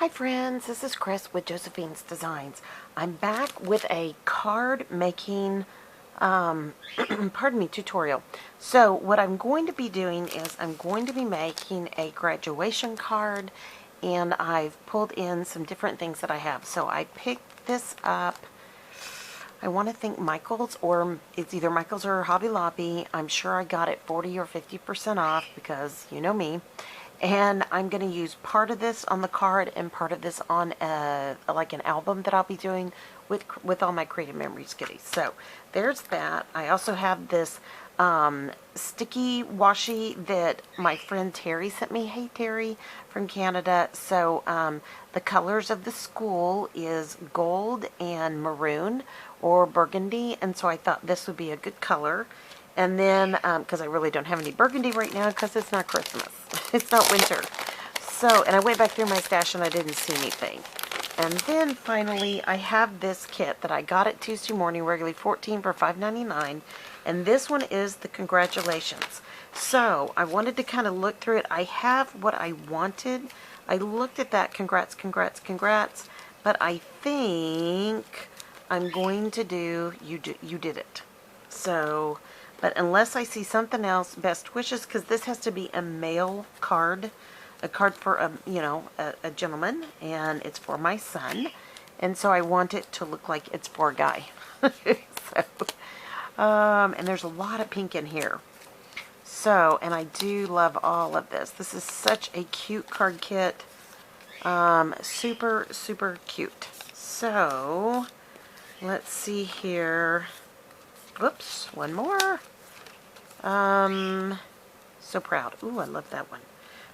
Hi friends, this is Chris with Josephine's Designs. I'm back with a card making, pardon me, tutorial. So what I'm going to be doing is I'm going to be making a graduation card, and I've pulled in some different things that I have. So I picked this up, I want to think Michael's, or it's either Michael's or Hobby Lobby. I'm sure I got it 40 or 50% off because you know me. And I'm going to use part of this on the card and part of this on like an album that I'll be doing with all my Creative Memories goodies. So there's that. I also have this sticky washi that my friend Terry sent me. Hey Terry from Canada. So the colors of the school is gold and maroon or burgundy, and so I thought this would be a good color. And then, because I really don't have any burgundy right now because it's not Christmas. It's not winter. So, and I went back through my stash and I didn't see anything. And then finally, I have this kit that I got at Tuesday Morning, regularly $14 for $5.99. And this one is the Congratulations. So, I wanted to kind of look through it. I have what I wanted. I looked at that, congrats, congrats, congrats. But I think I'm going to do You Did It. So, but unless I see something else, best wishes, because this has to be a male card, a card for a gentleman, and it's for my son, and so I want it to look like it's for a guy. And there's a lot of pink in here. So, and I do love all of this. This is such a cute card kit. Super, super cute. So, let's see here. Whoops, one more. So Proud. Ooh, I love that one.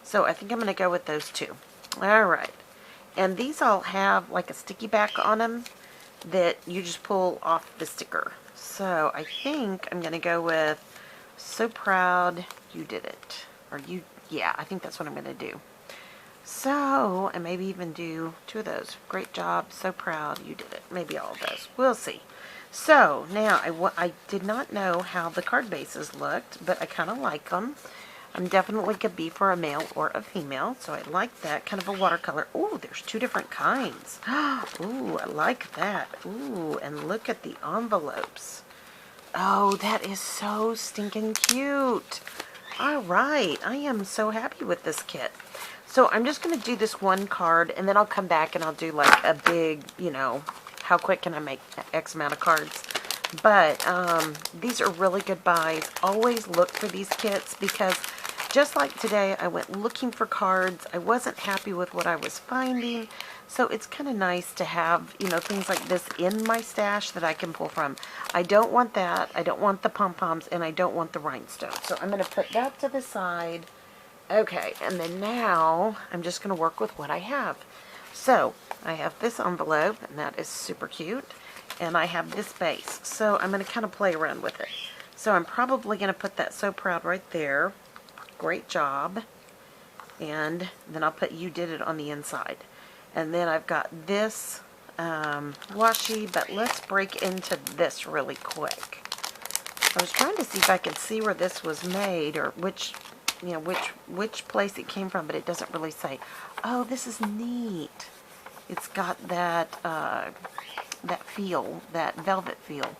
So I think I'm going to go with those two. Alright. And these all have like a sticky back on them that you just pull off the sticker. So I think I'm going to go with So Proud, You Did It. Yeah, I think that's what I'm going to do. So, and maybe even do two of those. Great job, So Proud, You Did It. Maybe all of those. We'll see. So, now, I did not know how the card bases looked, but I kind of like them. I'm definitely could be for a male or a female, so I like that. Kind of a watercolor. Ooh, there's two different kinds. Ooh, I like that. Ooh, and look at the envelopes. Oh, that is so stinking cute. All right, I am so happy with this kit. So I'm just going to do this one card, and then I'll come back and I'll do like a big, how quick can I make X amount of cards. But these are really good buys. Always look for these kits because just like today, I went looking for cards. I wasn't happy with what I was finding. So it's kind of nice to have, things like this in my stash that I can pull from. I don't want that. I don't want the pom-poms, and I don't want the rhinestones. So I'm going to put that to the side. Okay, and then now I'm just going to work with what I have. So I have this envelope, and that is super cute. And I have this base. So I'm going to kind of play around with it. So I'm probably going to put that So Proud right there. Great job. And then I'll put You Did It on the inside. And then I've got this washi, but let's break into this really quick. I was trying to see if I could see where this was made or which place it came from, but it doesn't really say. Oh, this is neat. It's got that that feel, that velvet feel.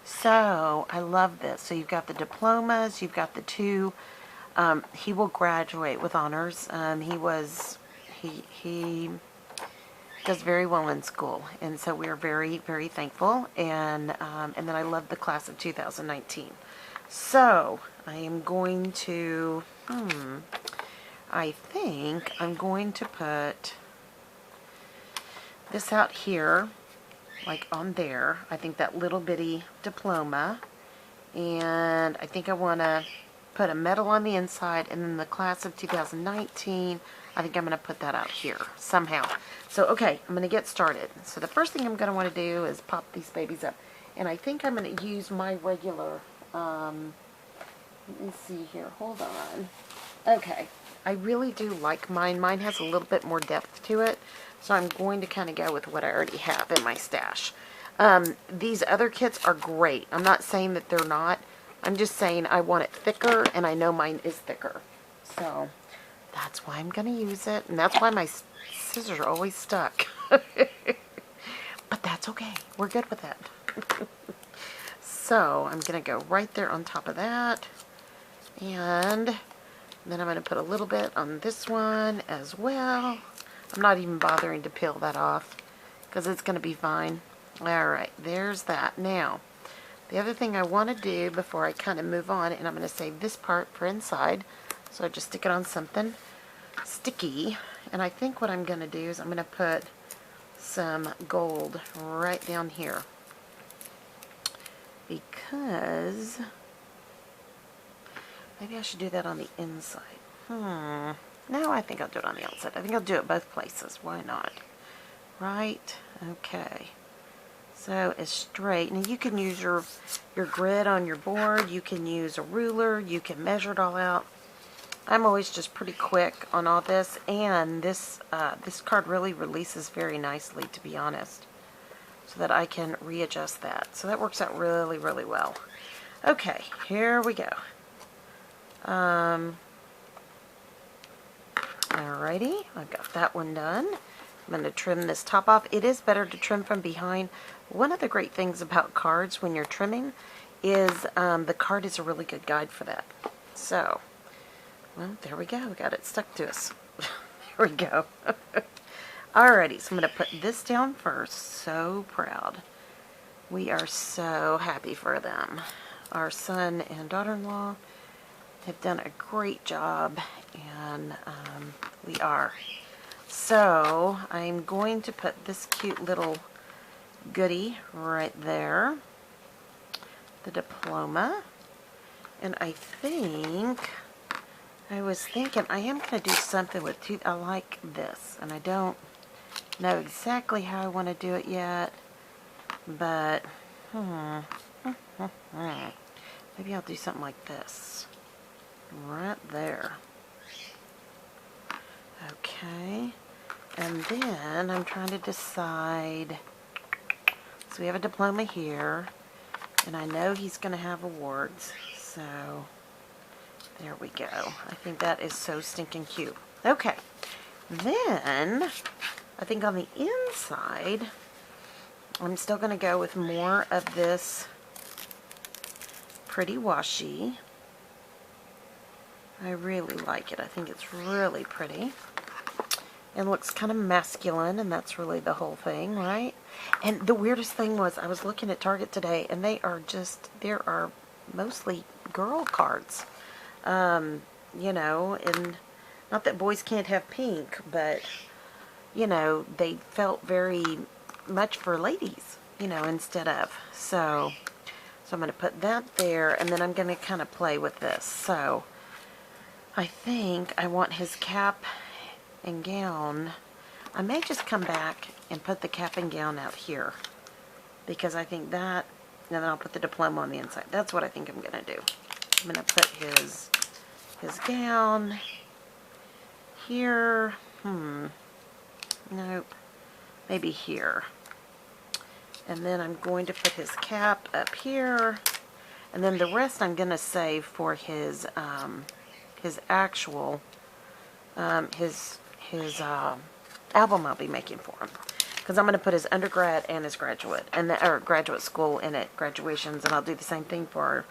So I love this. So you've got the diplomas, you've got the two. He will graduate with honors. He does very well in school, and so we're very, very thankful. And then I love the class of 2019. So I am going to, I think I'm going to put this out here, like on there. I think that little bitty diploma, and I think I want to put a medal on the inside, and then the class of 2019, I think I'm going to put that out here somehow. So, okay, I'm going to get started. So the first thing I'm going to want to do is pop these babies up. And I think I'm going to use my regular, let me see here, hold on. Okay, I really do like mine. Mine has a little bit more depth to it, so I'm going to kind of go with what I already have in my stash. These other kits are great. I'm not saying that they're not. I'm just saying I want it thicker, and I know mine is thicker. So that's why I'm going to use it, and that's why my scissors are always stuck. But that's okay. We're good with that. So I'm going to go right there on top of that. And then I'm going to put a little bit on this one as well. I'm not even bothering to peel that off because it's going to be fine. Alright, there's that. Now, the other thing I want to do before I kind of move on, and I'm going to save this part for inside, so I just stick it on something sticky. And I think what I'm going to do is I'm going to put some gold right down here, because maybe I should do that on the inside. No, I think I'll do it on the outside. I think I'll do it both places. Why not? Right? Okay. So it's straight. And you can use your grid on your board. You can use a ruler. You can measure it all out. I'm always just pretty quick on all this. And this card really releases very nicely, to be honest, so that I can readjust that. So that works out really, really well. Okay, here we go. Alrighty, I've got that one done. I'm going to trim this top off. It is better to trim from behind. One of the great things about cards when you're trimming is the card is a really good guide for that. So, well, there we go. We got it stuck to us. There we go. Alrighty, so I'm going to put this down first. So proud. We are so happy for them. Our son and daughter-in-law have done a great job, and we are. So I'm going to put this cute little goodie right there, the diploma, and I was thinking I am going to do something with I like this, and I don't know exactly how I want to do it yet, but maybe I'll do something like this right there. Okay, and then I'm trying to decide. So we have a diploma here, and I know he's going to have awards, so there we go. I think that is so stinking cute. Okay, then I think on the inside, I'm still going to go with more of this pretty washi. I really like it. I think it's really pretty. It looks kind of masculine, and that's really the whole thing, right? And the weirdest thing was, I was looking at Target today, and there are mostly girl cards. You know, and not that boys can't have pink, but, you know, they felt very much for ladies, you know, instead of. So I'm going to put that there, and then I'm going to kind of play with this. So I think I want his cap and gown. I may just come back and put the cap and gown out here, because I think that, and then I'll put the diploma on the inside. That's what I think I'm going to do. I'm going to put his gown here. Nope. Maybe here. And then I'm going to put his cap up here. And then the rest I'm going to save for his actual, his album I'll be making for him. Because I'm going to put his undergrad and his graduate, or graduate school in it, graduations, and I'll do the same thing for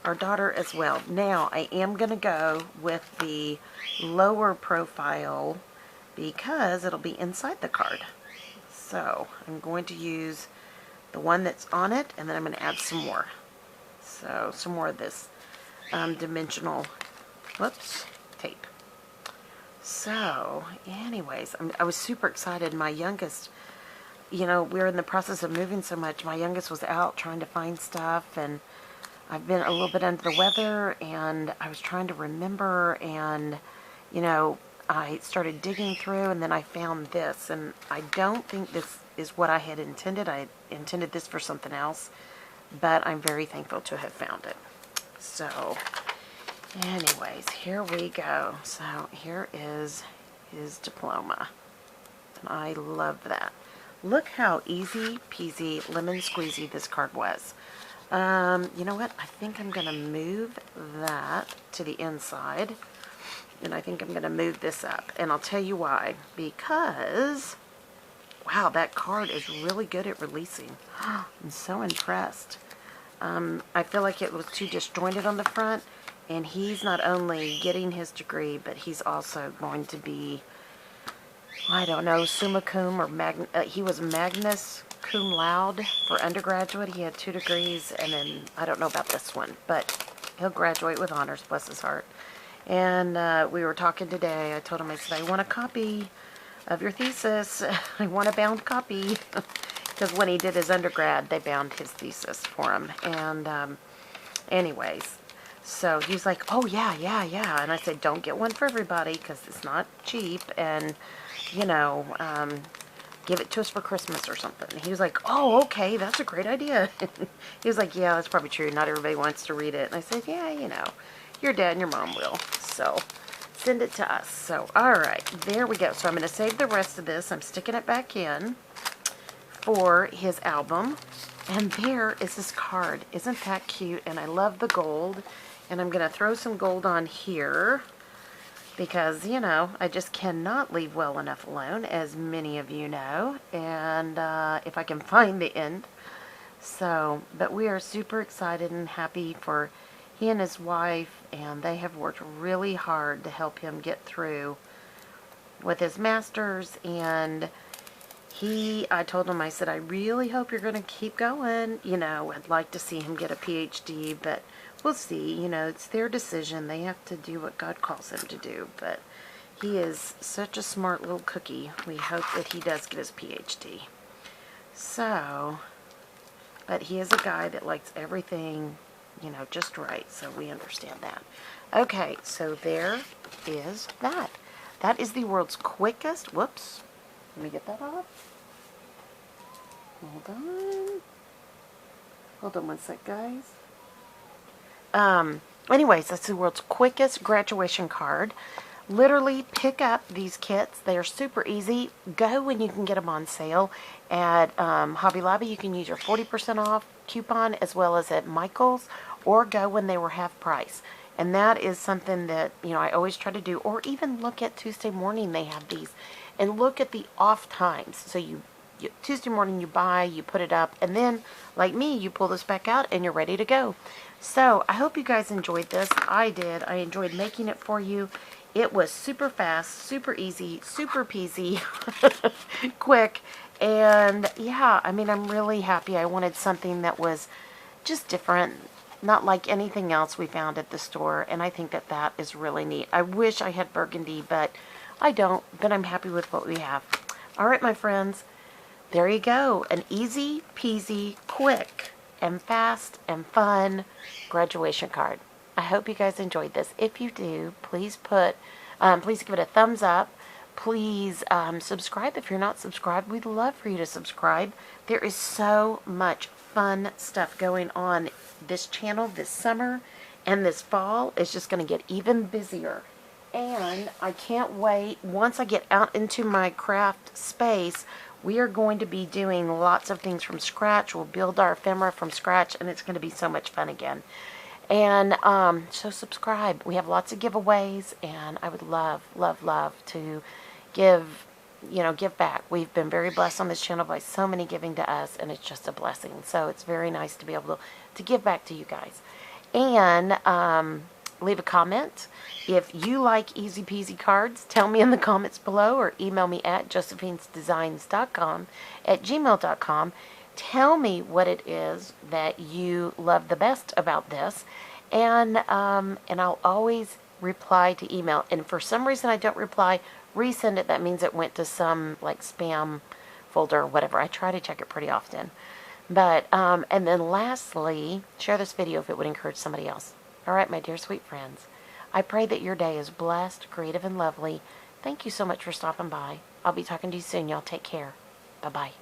our daughter as well. Now, I am going to go with the lower profile because it'll be inside the card. So, I'm going to use the one that's on it, and then I'm going to add some more. So, some more of this dimensional, tape. So, anyways, I was super excited. My youngest, you know, we're in the process of moving so much. My youngest was out trying to find stuff, and I've been a little bit under the weather, and I was trying to remember, and, you know, I started digging through, and then I found this, and I don't think this is what I had intended. I intended this for something else, but I'm very thankful to have found it. So, anyways, here we go. So, here is his diploma, and I love that. Look how easy peasy, lemon squeezy this card was. You know what? I think I'm going to move that to the inside. And I think I'm going to move this up. And I'll tell you why. Because, wow, that card is really good at releasing. I'm so impressed. I feel like it was too disjointed on the front. And he's not only getting his degree, but he's also going to be, I don't know, summa cum or he was Magnus cum laude for undergraduate. He had 2 degrees, and then I don't know about this one, but he'll graduate with honors, bless his heart. And we were talking today. I told him, I said, I want a copy of your thesis. I want a bound copy. Because when he did his undergrad, they bound his thesis for him. And anyways, so he's like, oh, yeah. And I said, don't get one for everybody because it's not cheap. And, you know, give it to us for Christmas or something. He was like, oh, okay, that's a great idea. He was like, yeah, that's probably true. Not everybody wants to read it. And I said, yeah, you know, your dad and your mom will. So send it to us. So, all right, there we go. So I'm going to save the rest of this. I'm sticking it back in for his album. And there is this card. Isn't that cute? And I love the gold. And I'm going to throw some gold on here because, you know, I just cannot leave well enough alone, as many of you know. And if I can find the end. So, but we are super excited and happy for he and his wife, and they have worked really hard to help him get through with his master's. And I told him, I said, I really hope you're going to keep going. You know, I'd like to see him get a PhD, but we'll see. You know, it's their decision. They have to do what God calls them to do. But he is such a smart little cookie. We hope that he does get his PhD. So, but he is a guy that likes everything, you know, just right. So we understand that. Okay, so there is that. That is the world's quickest. Whoops. Let me get that off. Hold on. Hold on one sec, guys. Anyways, that's the world's quickest graduation card. Literally pick up these kits. They are super easy. Go when you can get them on sale. At Hobby Lobby, you can use your 40% off coupon, as well as at Michael's, or go when they were half price. And that is something that, you know, I always try to do. Or even look at Tuesday morning, they have these. And look at the off times. So you Tuesday morning you buy, you put it up, and then, like me, you pull this back out and you're ready to go. So I hope you guys enjoyed this. I did. I enjoyed making it for you. It was super fast, super easy, super peasy, quick. And yeah, I mean, I'm really happy. I wanted something that was just different, not like anything else we found at the store. And I think that that is really neat. I wish I had burgundy, but I don't. But I'm happy with what we have. All right, my friends. There you go. An easy peasy, quick and fast and fun graduation card. I hope you guys enjoyed this. If you do, please please give it a thumbs up. Please subscribe if you're not subscribed. We'd love for you to subscribe. There is so much fun stuff going on this channel this summer, and this fall is just going to get even busier. And I can't wait. Once I get out into my craft space, we are going to be doing lots of things from scratch. We'll build our ephemera from scratch, and it's going to be so much fun again. And so subscribe. We have lots of giveaways, and I would love, love, love to give back. We've been very blessed on this channel by so many giving to us, and it's just a blessing. So it's very nice to be able to give back to you guys. And leave a comment. If you like easy peasy cards, tell me in the comments below, or email me at josephinesdesigns.com@gmail.com. Tell me what it is that you love the best about this, and I'll always reply to email. And for some reason I don't reply, resend it. That means it went to some like spam folder or whatever. I try to check it pretty often. But and then lastly, share this video if it would encourage somebody else. All right, my dear sweet friends, I pray that your day is blessed, creative, and lovely. Thank you so much for stopping by. I'll be talking to you soon. Y'all take care. Bye-bye.